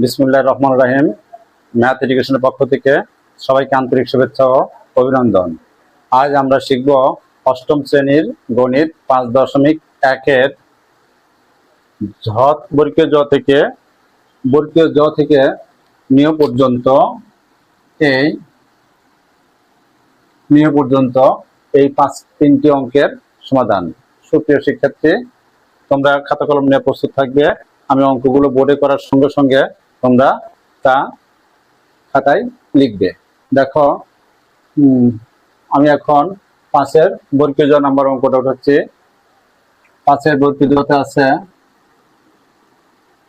বিসমুল্লাহির রহমানির রহিম। ম্যাথ এডুকেশনের পক্ষ থেকে সবাইকে আন্তরিক শুভেচ্ছা ও অভিনন্দন। আজ আমরা শিখব অষ্টম শ্রেণীর গণিত 5.1-এর বর্গীয় জ থেকে নিয় পর্যন্ত এই তিনটি অঙ্কের সমাধান। সুপ্রিয় শিক্ষার্থী, তোমরা খাতা কলম নিয়ে প্রস্তুত থাকবে। আমি অঙ্কগুলো বোর্ডে করার সঙ্গে সঙ্গে তোমরা তা খাতায় লিখবে। দেখো, আমি এখন 5-এর বর্গীয় জ নাম্বার অঙ্কটা উঠাচ্ছি। 5-এর বর্গীয় জতে আছে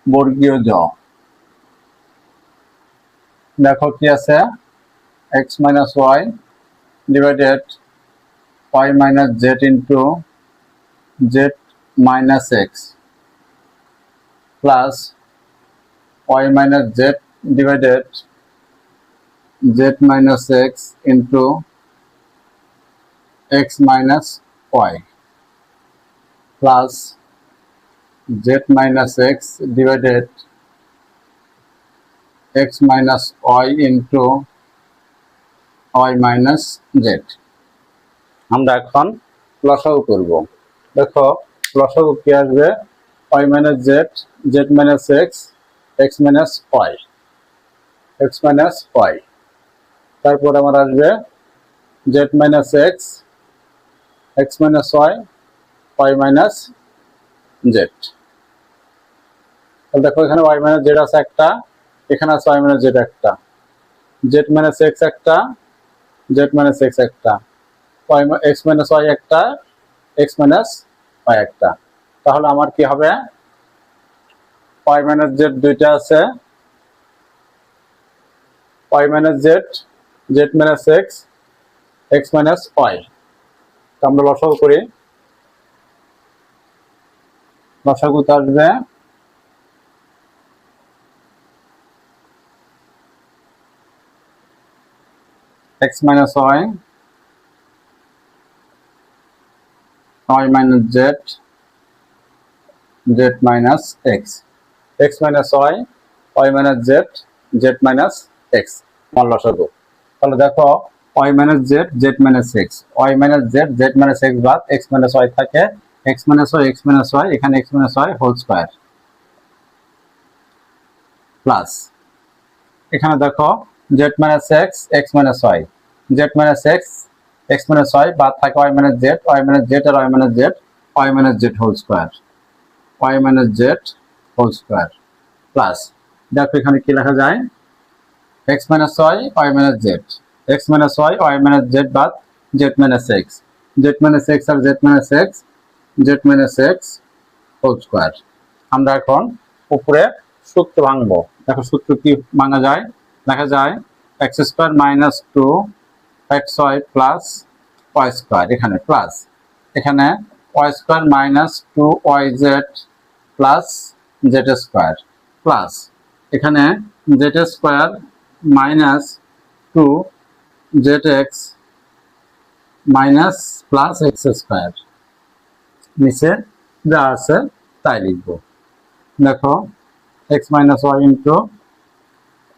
বর্গীয় জ। দেখো কি আছে, x - y divided y - z into z - x plus y - z divided z minus x into x minus y plus z minus x divided x minus y into y minus z। আমরা এখন লসাগু করব। দেখো লসাগু কি আসবে, y minus z, z minus x, x minus y, x minus y। তারপর আমার আসবে z minus x, x minus y, y minus z। দেখো এখানে y minus z আছে একটা, এখানে আছে y minus z একটা, z minus x একটা, z minus x একটা, x minus y একটা, x minus y একটা। তাহলে আমার কি হবে, y minus z দুইটা আছে, y minus z, z minus x, x minus y। আমরা লসাগু করি। লসাগুতে আসবে x minus y, y minus z, z minus x, x minus y, y minus z, z minus x মান লসাগু। তাহলে দেখো y minus z, z minus x, y minus z, z minus x বাদ x minus y থাকে, x minus y, x minus y, এখানে x minus y whole square plus এখানে দেখো z minus x, x minus y, z minus x, x minus y বাদ থাকে y minus z, y minus z আর y minus z, y minus z whole square, y minus z whole square plus দেখো এখানে কি লেখা যায়, x minus y, y minus z, x minus y, y minus z বাদ z minus x, z minus x আর z minus x, z minus x whole square. আমরা এখন উপরে সূত্র ভাঙবো। দেখো সূত্র কি ভাঙা যায়, দেখা যায় x square minus 2xy plus y square, এখানে প্লাস এখানে y square minus 2yz plus z square plus এখানে z square minus 2zx minus plus x square. নিচে যা আছে তাই লিখব। দেখো x minus y into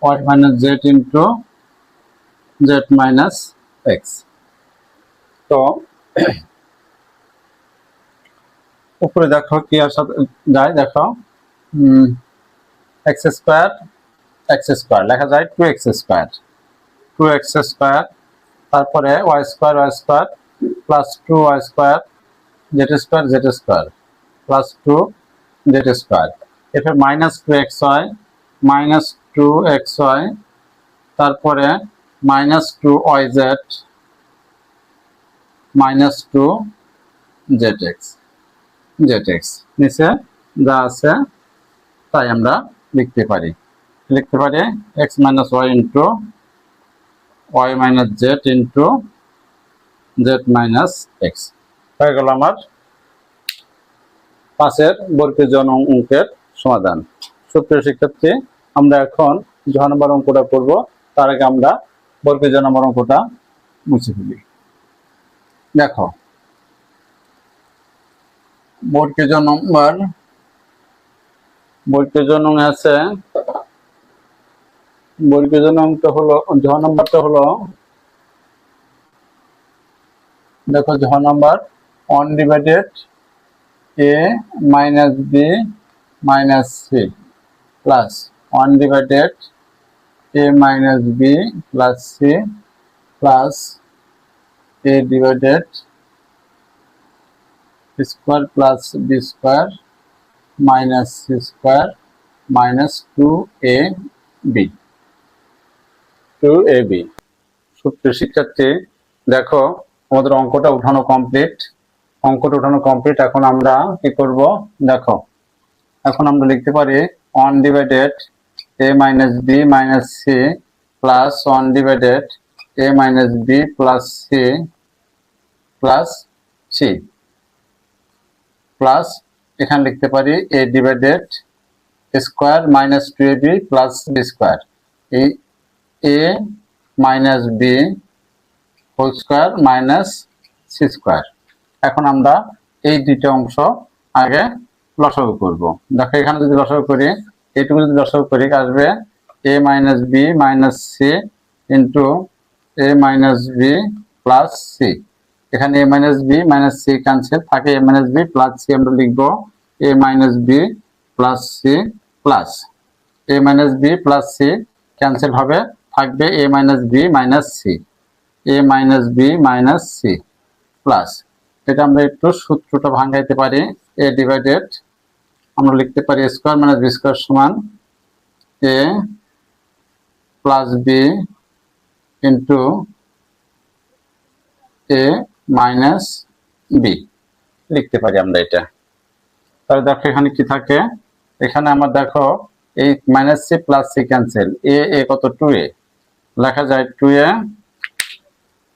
y minus z into z minus x। তো উপরে দেখো কি আসা যায়, দেখো x স্কয়ার লেখা যায় 2x স্কয়ার, 2x স্কয়ার, তারপরে y square plus 2y square, z square plus 2z square, এরপর মাইনাস 2xy, তারপরে মাইনাস 2yz মাইনাস 2zx, নিচে যা আছে তাই আমরা লিখতে পারি x minus y into y minus z into z minus x। হয়ে গেল আমার 5-এর বর্গীয় জ অঙ্কের সমাধান। সুপ্রিয় শিক্ষার্থী, আমরা এখন জ নম্বর অঙ্কটা করব। তার আগে আমরা বর্গীয় জ নম্বর অঙ্কটা মুছে ফেলি। দেখো বর্গীয় জ নম্বর আছে বর্গীয় জ নামটা হলো, জ নাম্বারটা হলো, দেখো জ number 1 divided a minus b minus c plus 1 divided a minus b plus c plus a divided square plus b square minus c square minus 2ab 2ab। সুপ্রিয় শিক্ষার্থী, দেখো আমাদের অঙ্কটা উঠানো কমপ্লিট। এখন আমরা কি করব, দেখো এখন আমরা লিখতে পারি 1 divided a minus b minus c plus 1 divided a minus b plus c plus c plus এখানে লিখতে পারি a divided square minus 2ab plus b square, এই a minus b whole square minus c square. এখন আমরা এই দুইটা অংশ আগে লসাগু করব। দেখো এখানে যদি লসাগু করি, এইটুকু যদি লসাগু করি আসবে a minus b minus c into a minus b plus c। এখানে a minus b minus c cancel থাকে, a minus b plus c আমরা লিখব a minus b plus c plus a minus b plus c cancel হবে, থাকবে a minus b minus c, a minus b minus c plus, এটা আমরা একটু সূত্রটা ভাঙাইতে পারি, a ডিভাইডেড আমরা লিখতে পারি স্কোয়ার মাইনাস বি স্কোয়ার সমান a plus b into a minus b লিখতে পারি আমরা এটা। তাহলে দেখো এখানে কি থাকে, এখানে আমার দেখো এই minus c plus c cancel, a কত 2a, লেখা যায় 2a,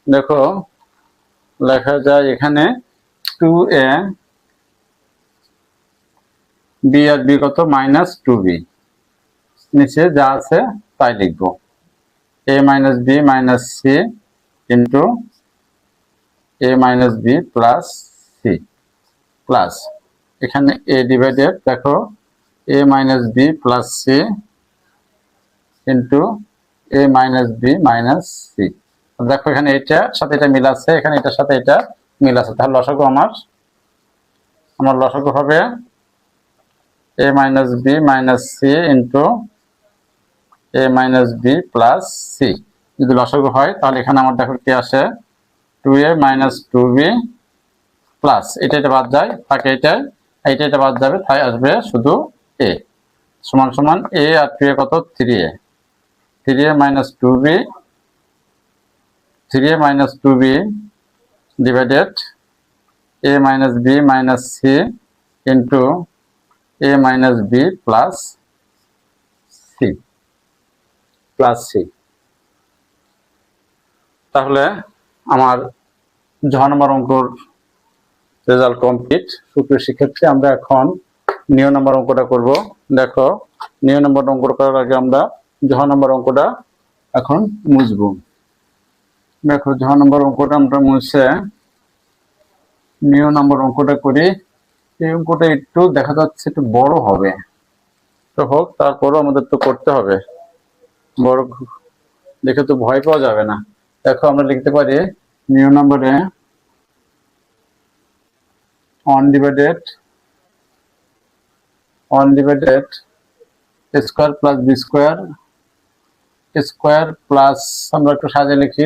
দেখো লেখা যায় এখানে 2a, b আর b কত মাইনাস 2b, নিচে যা আছে তাই লিখবো a minus b minus c into a minus b plus c plus এখানে a ডিভাইডেড দেখো a minus b plus c into a minus b minus c। দেখো এখানে এটার সাথে এটা মিল আছে, এখানে এটার সাথে এটা মিল আছে, তাহলে লসাগু আমার লসাগু হবে a minus b minus c into a minus b plus c। যদি লসাগু হয় তাহলে এখানে আমার দেখো কি আসে 2a মাইনাস 2b প্লাস এটা বাদ যায়, থাকে এটা বাদ যাবে, তাই আসবে শুধু a সমান সমান a আর 2a কত 3a minus 2b, 3a minus 2b divided a minus b minus c into a minus b plus c plus c। তাহলে আমার জ নম্বর অঙ্কর রেজাল্ট কমপ্লিট। সুপ্রিয় শিক্ষার্থী, আমরা এখন নিয় নম্বর অঙ্কটা করব। দেখো নিয় নম্বর অঙ্ক করার আগে আমরা জ নম্বর অঙ্কটা এখন মুছব। দেখো জ নম্বর অঙ্কটা আমরা মুছে নিয় নম্বর অঙ্কটা করি। এই অঙ্কটা একটু দেখা যাচ্ছে একটু বড় হবে, তো হোক, তারপরও আমাদের তো করতে হবে, বড় দেখে তো ভয় পাওয়া যাবে না। দেখো আমরা লিখতে পারি নিয় নম্বরে 1 divided square plus B square plus আমরা একটু সাজিয়ে লিখি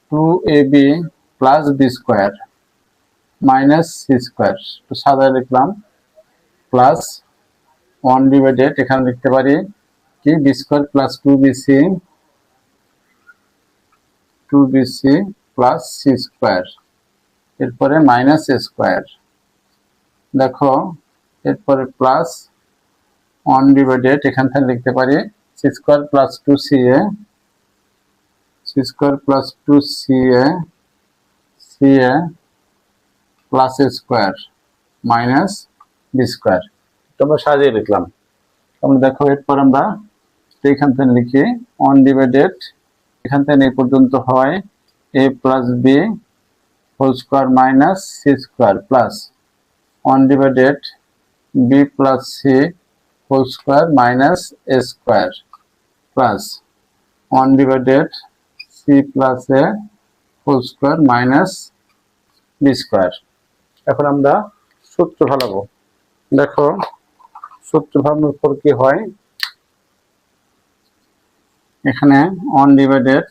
2ab plus B square minus C square, একটু সাজিয়ে লিখলাম, প্লাস 1 ডিভাইডেড এখানে লিখতে পারি কি B square plus 2bc plus C square, এরপরে মাইনাস এ স্কোয়ার। দেখো এরপরে প্লাস 1 ডিভাইডেড এখান থেকে লিখতে পারি C square plus 2ca plus A square minus B square, আমরা সাজিয়ে লিখলাম। আমরা দেখো এরপর আমরা এখান থেকে লিখি 1 ডিভাইডেড এখান থেকে এই পর্যন্ত হয় a plus B whole square minus C square plus 1 divided B plus C whole square minus A square plus 1 divided C plus A whole square minus B square. এখন আমরা সূত্র ফেলাবো। দেখো সূত্র ফেলানোর পর কি হয়, এখানে 1 divided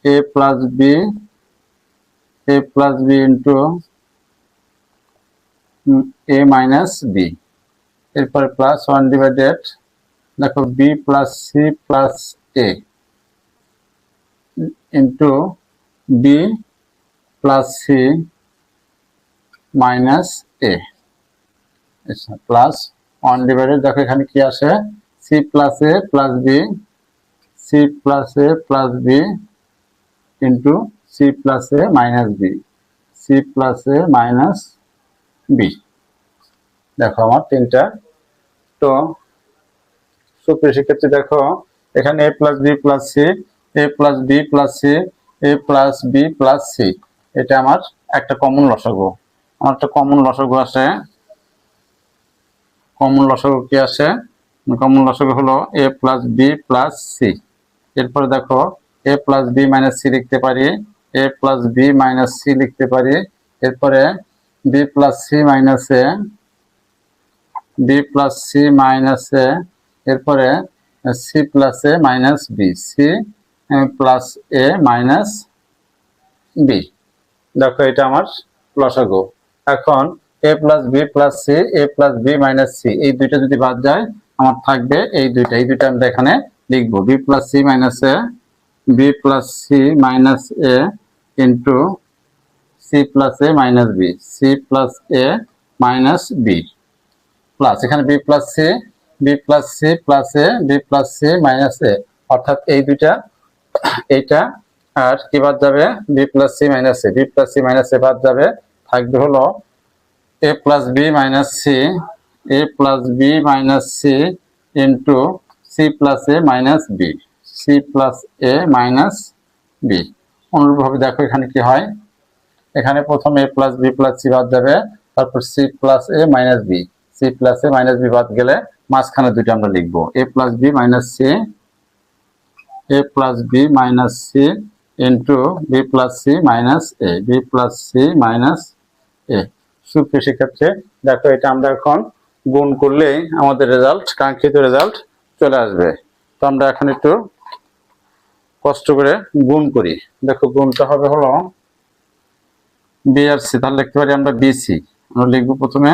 a plus b into a minus b, এরপরে প্লাস 1 ডিভাইডেড দেখো b plus c plus a into B plus C minus a plus 1 divided দেখো এখানে কি আসে, c plus a plus b into c plus a minus b. দেখো আমার তিনটা। তো সুপ্রিয় শিক্ষার্থী দেখো এখানে a plus B plus c, a plus B plus c, a plus B plus c, এটা আমার একটা কমন লসাগু। আমার একটা কমন লসাগু আসে, কমন লসাগু কি আসে, কমন লসাগু হলো a plus B plus C. এরপরে দেখো এ প্লাস বি মাইনাস সি লিখতে পারি, এ প্লাস বি মাইনাস সি লিখতে পারি, এরপরে B plus C minus a, b plus C minus এ, এরপরে C plus a minus b, c plus a minus b. দেখো এটা আমার লসাগু। এখন এ plus B plus c, a plus B minus C, এই দুইটা যদি বাদ যায় আমার থাকবে এই দুইটা আমরা এখানে লিখবো, b plus C minus a, b plus C minus A into c plus a minus b, c plus a minus B plus এখানে b plus c plus a, b plus C minus a, অর্থাৎ এই দুইটা, এইটা আর কি বাদ যাবে, b plus C minus a, b plus C minus a বাদ যাবে, থাকবে হলো a plus B minus c, a plus B minus C into c plus a minus b, c plus a minus b. অনুরূপভাবে দেখো এখানে কি হয়, এখানে প্রথম a plus B plus c বাদ যাবে, তারপর c plus a minus b, c plus a minus b বাদ গেলে মাঝখানে দুইটা আমরা লিখবো, a plus B minus c, a plus B minus C into B plus C minus a, b plus C minus a. সুপ্রিয় শিক্ষার্থী দেখো এটা আমরা এখন গুণ করলেই আমাদের রেজাল্ট, কাঙ্ক্ষিত রেজাল্ট চলে আসবে। তো আমরা এখন একটু কষ্ট করে গুণ করি। দেখো গুণটা হবে হলো বি আর সি, তাহলে লিখতে পারি আমরা বিসি, আমরা লিখবো প্রথমে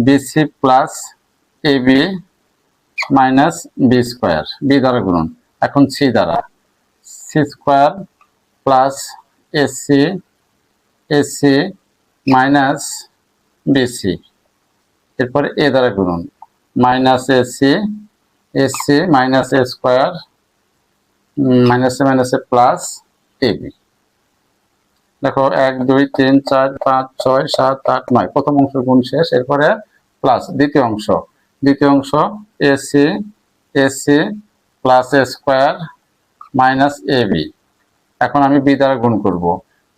b c plus a b minus B square, b দ্বারা গুণন, এখন সি দ্বারা, c square plus AC minus b c, এরপরে এ দ্বারা গুণন, মাইনাস এসি মাইনাস এ স্কোয়ার মাইনাসে প্লাস এবি। দেখো 1 2 3 4 5 6 7 8 9, প্রথম অংশ গুণ শেষ, এরপরে প্লাস দ্বিতীয় অংশ AC plus A square minus AB. এখন আমি বি দ্বারা গুণ করব,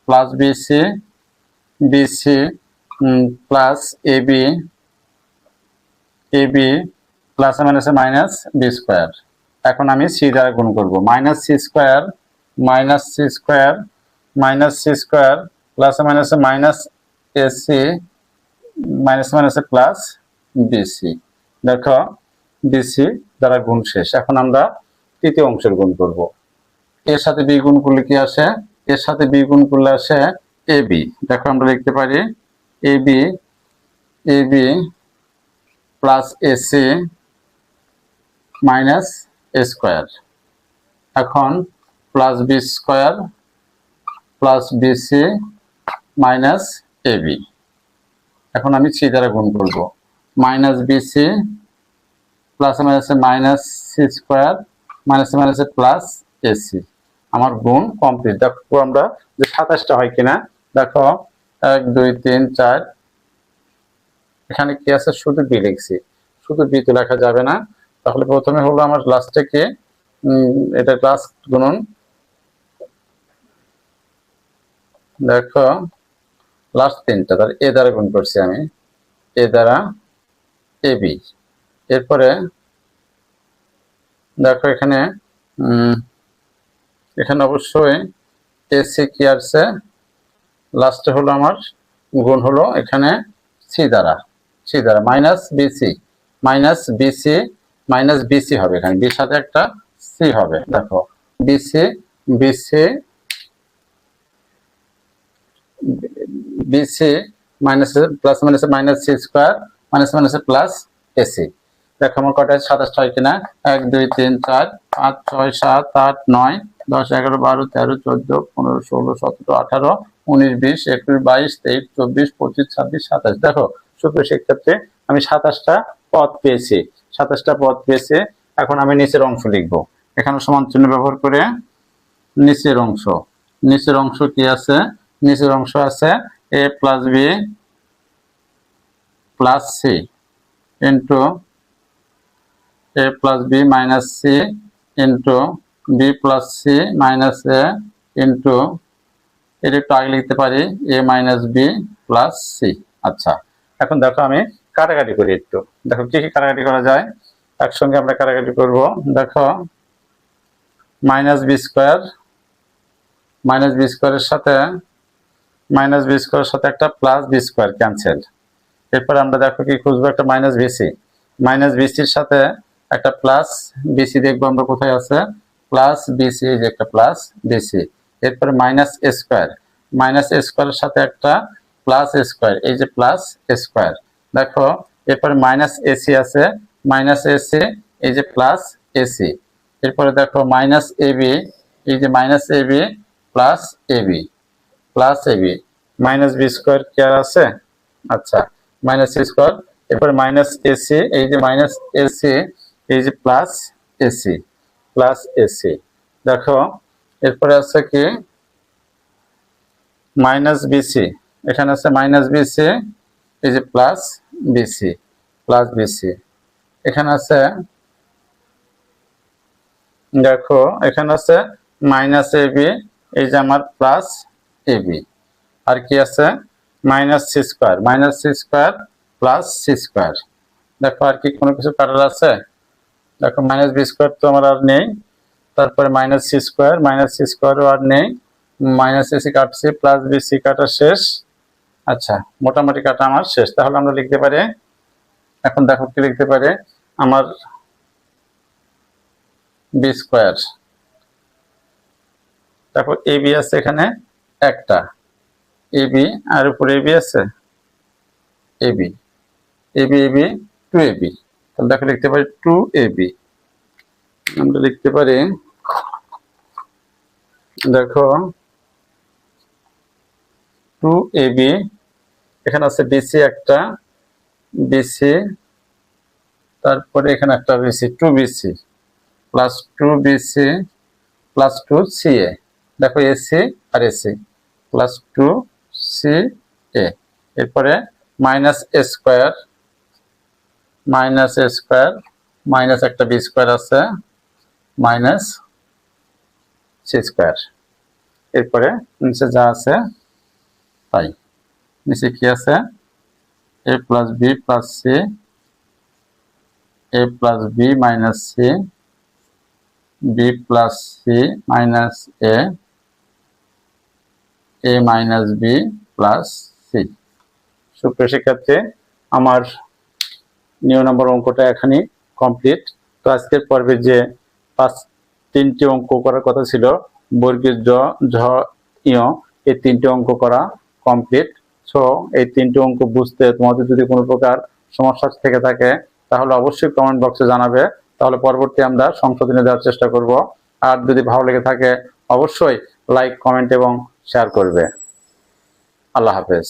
plus BC plus AB plus মাইনাসে মাইনাস বি স্কোয়ার। এখন আমি সি দ্বারা গুণ করব, মাইনাস সি স্কোয়ার প্লাস মাইনাসে মাইনাস এসি মাইনাসে প্লাস বিসি। দেখো বিসি দ্বারা গুণ শেষ। এখন আমরা তৃতীয় অংশের গুণ করব, এর সাথে বি গুণ করলে কি আসে, এর সাথে বি গুণ করলে আসে এবি। দেখো আমরা লিখতে পারি এবি প্লাস এসি মাইনাস এ স্কোয়ার, এখন plus B square plus BC minus AB. এখন আমি সি দ্বারা গুণ করব, মাইনাস বিসি প্লাস মাইনাসে মাইনাস সি স্কোয়ার মাইনাসে প্লাস এসি। আমার গুণ কমপ্লিট। দেখো আমরা যে 27টা হয় কিনা, দেখো 1 2 3 4, এখানে কি আছে, শুধু বি লিখছি, শুধু বি তো লেখা যাবে না, তাহলে প্রথমে হলো আমার লাস্টে কি, এটা লাস্ট গুণন, দেখো লাস্ট তিনটা, তাহলে এ দ্বারা গুণ করছি আমি, এ দ্বারা এবি, এরপরে দেখো এখানে এখানে অবশ্যই এসি কি আসছে, লাস্টে হলো আমার গুণ হলো এখানে সি দ্বারা, মাইনাস বিসি হবে, এখানে বির সাথে একটা সি হবে। দেখো BC BC BC minus plus মাইনাসে মাইনাস সি স্কোয়ার মাইনাস মাইনাসে প্লাস এসি। দেখো আমার কটা 27 হয় কিনা, 1 2 3 4 5 6 7 8 9 10 11 12 13 14 15 16 17 18 19 20 21 22 23 24 25 26 27। দেখো সুপ্রিয় শিক্ষার্থী, আমি 27টা পদ পেয়েছি, 27টা পদ পেয়েছি। এখন আমি নিচের অংশ লিখব। এখানে সমান চিহ্ন ব্যবহার করে নিচের অংশ কি আছে, নিচের অংশ আছে a plus B plus C into a plus B minus C into B plus C minus A into, এটা একটু আগে লিখতে পারি a minus B plus C. আচ্ছা, এখন দেখো আমি কাটাকাটি করি একটু। দেখো কি কি কাটাকাটি করা যায়, একসঙ্গে আমরা কাটাকাটি করব। দেখো মাইনাস বি স্কোয়ারের সাথে একটা প্লাস বি স্কোয়ার ক্যান্সেল। এরপর আমরা দেখো কি খুঁজবো, একটা মাইনাস বিসির সাথে একটা প্লাস বিসি দেখবো আমরা কোথায় আছে, প্লাস বিসি, এই যে একটা প্লাস বিসি। এরপর মাইনাস স্কোয়ারের সাথে একটা প্লাস স্কোয়ার, এই যে প্লাস স্কোয়ার। দেখো এরপরে মাইনাস এসি আছে, এই যে প্লাস এসি। এরপরে দেখো মাইনাস এবি, এই যে minus AB plus AB minus B square কি আর আছে, আচ্ছা মাইনাস স্কোয়ার। এরপরে মাইনাস এসি, এই যে মাইনাস এসি, এই যে প্লাস এসি। দেখো এরপরে আছে কি মাইনাস বিসি, এখানে আছে মাইনাস বিসি, এই যে প্লাস বিসি এখানে আছে। দেখো এখানে আছে মাইনাস এবি, এই যে আমার প্লাস এবি। আর কি আছে minus C square plus C square. দেখো আর কি কোনো কিছু কাটার আছে, দেখো মাইনাস বি স্কোয়ার তো আমার আর নেই, তারপরে মাইনাস সি স্কোয়ারও আর নেই, মাইনাস এসি কাটছি, প্লাস বিসি কাটা শেষ। আচ্ছা মোটামুটি কাটা আমার শেষ। তাহলে আমরা লিখতে পারি, এখন দেখো কি লিখতে পারি, আমার বি স্কোয়ার, তারপর এবি আছে এখানে একটা এবি, আর উপরে এবি আছে এবি 2ab। তাহলে দেখো লিখতে পারি 2ab। আমরা লিখতে পারি দেখো 2ab, এখানে আছে বিসি একটা বিসি, তারপরে এখানে একটা BC 2bc plus 2bc plus 2ca। দেখো এসি আর এসি প্লাস 2ca। এরপরে মাইনাস স্কোয়ার মাইনাস একটা বি স্কোয়ার আছে মাইনাস সি স্কোয়ার। এরপরে নিচে যা আছে তাই, নিচে কি আছে a plus B plus c, a plus B minus c, b plus C minus a minus B plus c. সুপ্রিয় শিক্ষার্থী, আমার নিউ নম্বর অঙ্কটা এখানেই কমপ্লিট। তো আজকের পর্বে যে 3টি অঙ্ক করার কথা ছিল, বর্গের জ ঝ ইয়, এই 3টি অঙ্ক করা কমপ্লিট। সো এই 3টি অঙ্ক বুঝতে তোমাদের যদি কোনো প্রকার সমস্যা থেকে থাকে তাহলে অবশ্যই কমেন্ট বক্সে জানাবে, তাহলে পরবর্তী আমরা সংশোধনে দেওয়ার চেষ্টা করব। আর যদি ভালো লেগে থাকে অবশ্যই লাইক, কমেন্ট এবং শেয়ার করবে। আল্লাহ হাফেজ।